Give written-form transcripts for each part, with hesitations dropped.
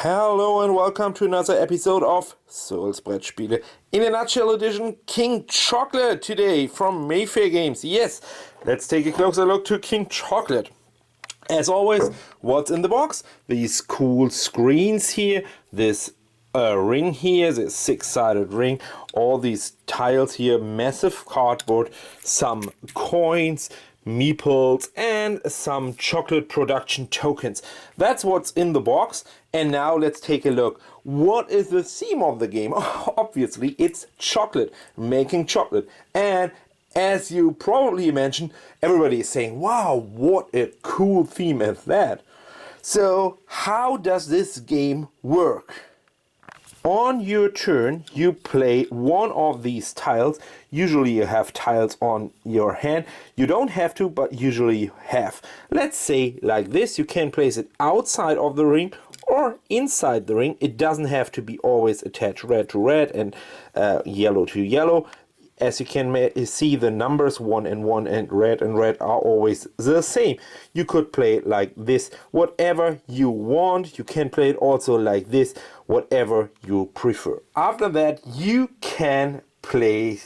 Hello and welcome to another episode of Cyrils Brettspiele. In a nutshell edition, King Chocolate today from Mayfair Games. Yes, let's take a closer look to King Chocolate. As always, what's in the box? These cool screens here, this ring here, this six-sided ring, all these tiles here, massive cardboard, some coins, meeples, and some chocolate production tokens. That's what's in the box. And now let's take a look. What is the theme of the game? Obviously, it's chocolate, making chocolate. And as you probably mentioned, everybody is saying, wow, what a cool theme is that. So how does this game work? On your turn, you play one of these tiles. Usually you have tiles on your hand. You don't have to, but usually you have. Let's say like this. You can place it outside of the ring or inside the ring. It doesn't have to be always attached red to red and yellow to yellow. As you can see, the numbers 1 and 1 and red are always the same. You could play it like this, whatever you want. You can play it also like this, whatever you prefer. After that, you can play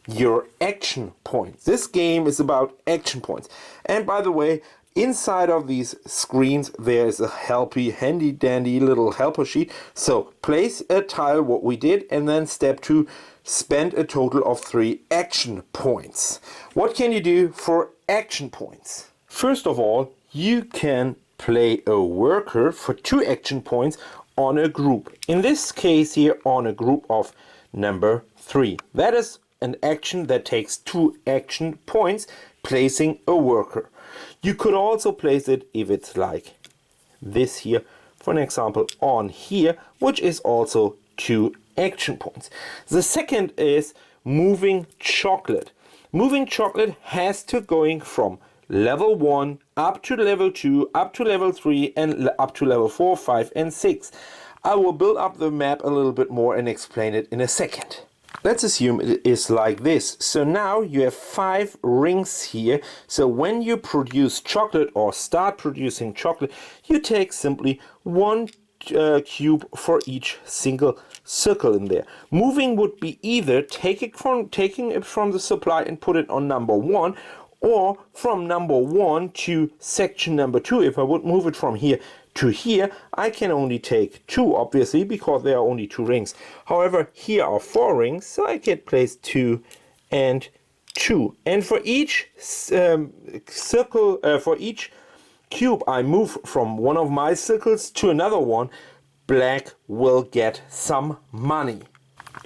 your action points. This game is about action points. And by the way, inside of these screens there is a handy dandy little helper sheet. So place a tile, what we did, and then step 2, spend a total of 3 action points. What can you do for action points? First of all, you can play a worker for 2 action points on a group. In this case here, on a group of number 3. That is an action that takes 2 action points, placing a worker. You could also place it, if it's like this here, for an example, on here, which is also 2 action points. The second is moving chocolate. Moving chocolate has to going from level 1 up to level 2, up to level 3, and up to level 4, 5, and 6. I will build up the map a little bit more and explain it in a second. Let's assume it is like this. So now you have 5 rings here. So when you produce chocolate or start producing chocolate, you take simply 1 cube for each single circle in there. Moving would be either taking it from the supply and put it on number 1, or from number 1 to section number 2. If I would move it from here to here, I can only take 2, obviously, because there are only 2 rings. However, here are 4 rings, so I can place 2 and 2. And for each for each cube I move from one of my circles to another one, black will get some money.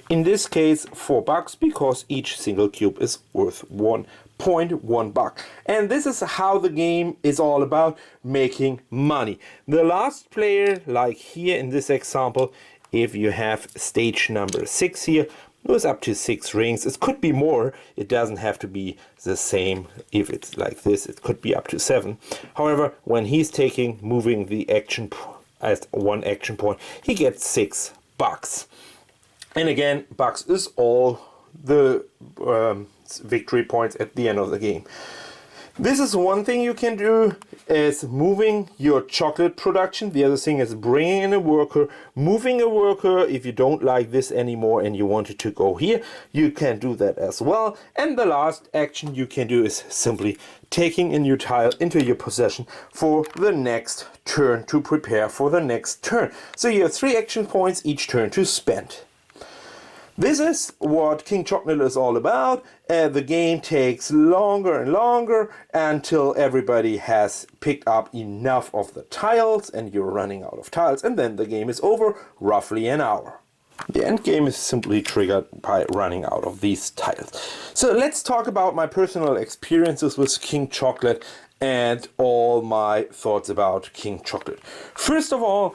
In this case, $4, because each single cube is worth 1.1 buck. And this is how the game is all about, making money. The last player, like here in this example, if you have stage number 6 here, goes up to 6 rings. It could be more. It doesn't have to be the same. If it's like this, it could be up to 7. However, when he's moving the action as 1 action point, he gets $6. And again, bucks is all the victory points at the end of the game. This is one thing you can do, is moving your chocolate production. The other thing is bringing in a worker. Moving a worker, if you don't like this anymore and you want it to go here, you can do that as well. And the last action you can do is simply taking a new tile into your possession for the next turn, to prepare for the next turn. So you have 3 action points each turn to spend. This is what King Chocolate is all about. The game takes longer and longer until everybody has picked up enough of the tiles and you're running out of tiles, and then the game is over, roughly an hour. The end game is simply triggered by running out of these tiles. So let's talk about my personal experiences with King Chocolate and all my thoughts about King Chocolate. First of all,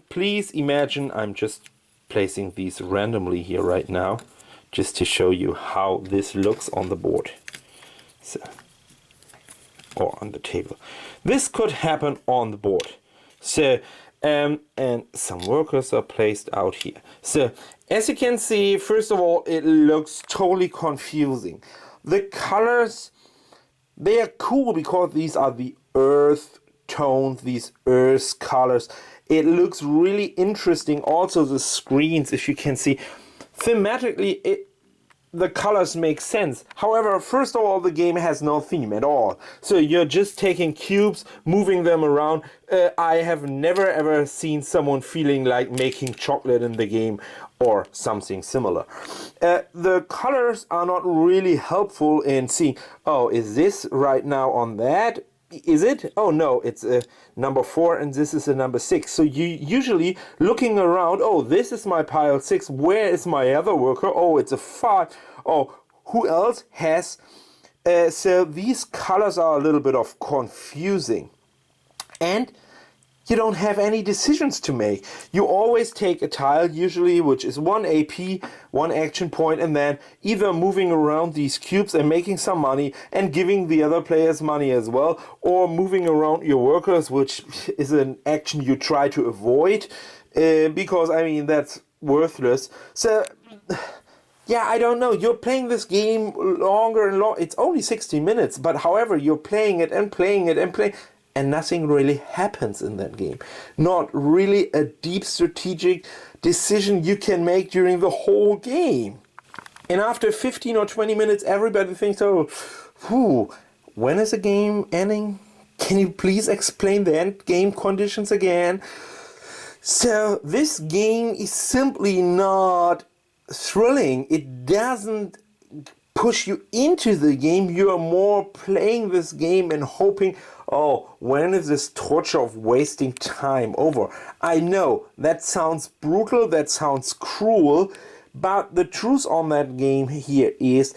please imagine I'm just placing these randomly here right now, just to show you how this looks on the board, so, or on the table. This could happen on the board. So and some workers are placed out here. So as you can see, first of all, it looks totally confusing. The colors, they are cool because these are the earth tones, these earth colors. It looks really interesting. Also the screens, if you can see, thematically the colors make sense. However, first of all, the game has no theme at all. So you're just taking cubes, moving them around. I have never ever seen someone feeling like making chocolate in the game or something similar. The colors are not really helpful in seeing, oh, is this right now on that? Is it? Oh no, it's a number 4 and this is a number 6. So you usually looking around, oh, this is my pile 6, where is my other worker? Oh, it's a 5. Oh, who else has? So these colors are a little bit of confusing. And you don't have any decisions to make. You always take a tile, usually, which is 1 AP, 1 action point, and then either moving around these cubes and making some money and giving the other players money as well, or moving around your workers, which is an action you try to avoid, because, I mean, that's worthless. So, yeah, I don't know. You're playing this game longer and longer. It's only 60 minutes, but however, you're playing it and playing it and playing, and nothing really happens in that game. Not really a deep strategic decision you can make during the whole game. And after 15 or 20 minutes, everybody thinks, oh, whew, when is the game ending? Can you please explain the end game conditions again? So this game is simply not thrilling. It doesn't push you into the game. You are more playing this game and hoping, oh, when is this torture of wasting time over? I know that sounds brutal, that sounds cruel, but the truth on that game here is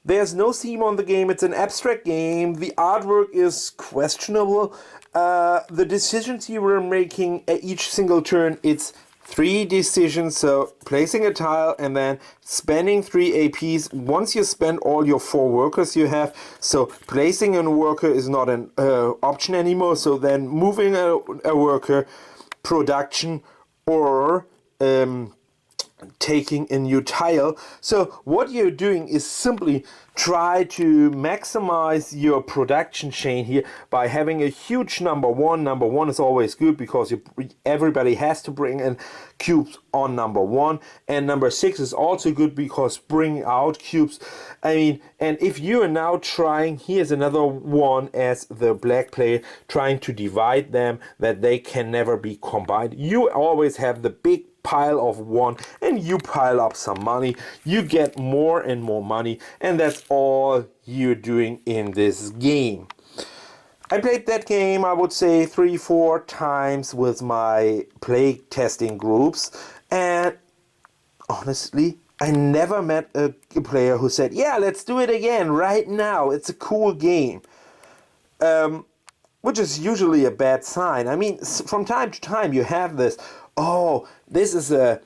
there's no theme on the game. It's an abstract game. The artwork is questionable. The decisions you were making at each single turn, it's 3 decisions, so placing a tile and then spending 3 APs. Once you spend all your 4 workers you have, so placing a worker is not an option anymore, so then moving a worker, production, or taking a new tile. So what you're doing is simply try to maximize your production chain here by having a huge number 1. Number 1 is always good because everybody has to bring in cubes on number 1, and number 6 is also good because bringing out cubes. I mean, and if you are now trying, here's another one as the black player, trying to divide them that they can never be combined. You always have the big pile of 1 and you pile up some money, you get more and more money, and that's all you're doing in this game. I played that game, I would say 3-4 times with my play testing groups, and honestly I never met a player who said, yeah, let's do it again right now, it's a cool game. Which is usually a bad sign. I mean, from time to time you have this, oh, this is a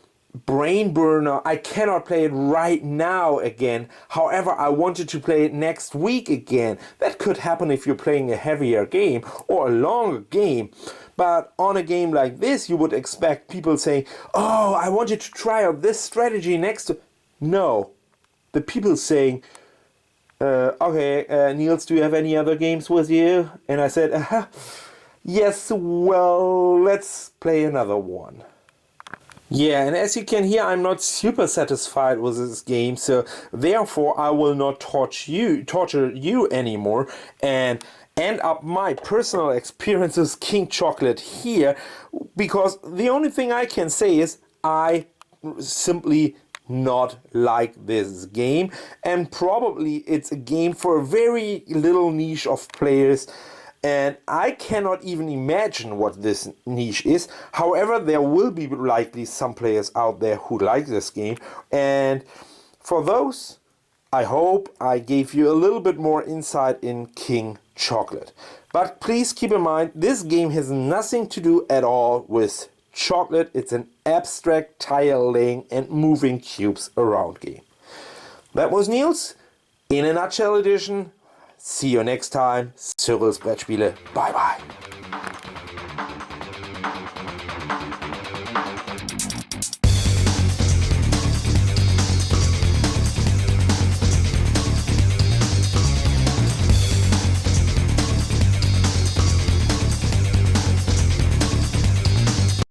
brain burner, I cannot play it right now again, however I wanted to play it next week again. That could happen if you're playing a heavier game or a longer game. But on a game like this, you would expect people saying, oh, I wanted to try out this strategy next to... No. The people saying, okay, Nils, do you have any other games with you? And I said, yes, well, let's play another one. Yeah, and as you can hear, I'm not super satisfied with this game, so therefore I will not torture you anymore and end up my personal experiences King Chocolate here, because the only thing I can say is I simply not like this game, and probably it's a game for a very little niche of players, and I cannot even imagine what this niche is. However, there will be likely some players out there who like this game, and for those, I hope I gave you a little bit more insight in King Chocolate. But please keep in mind, this game has nothing to do at all with chocolate. It's an abstract tile laying and moving cubes around game. That was Nils in a nutshell edition. See you next time. Cyrils Brettspiele. Bye bye.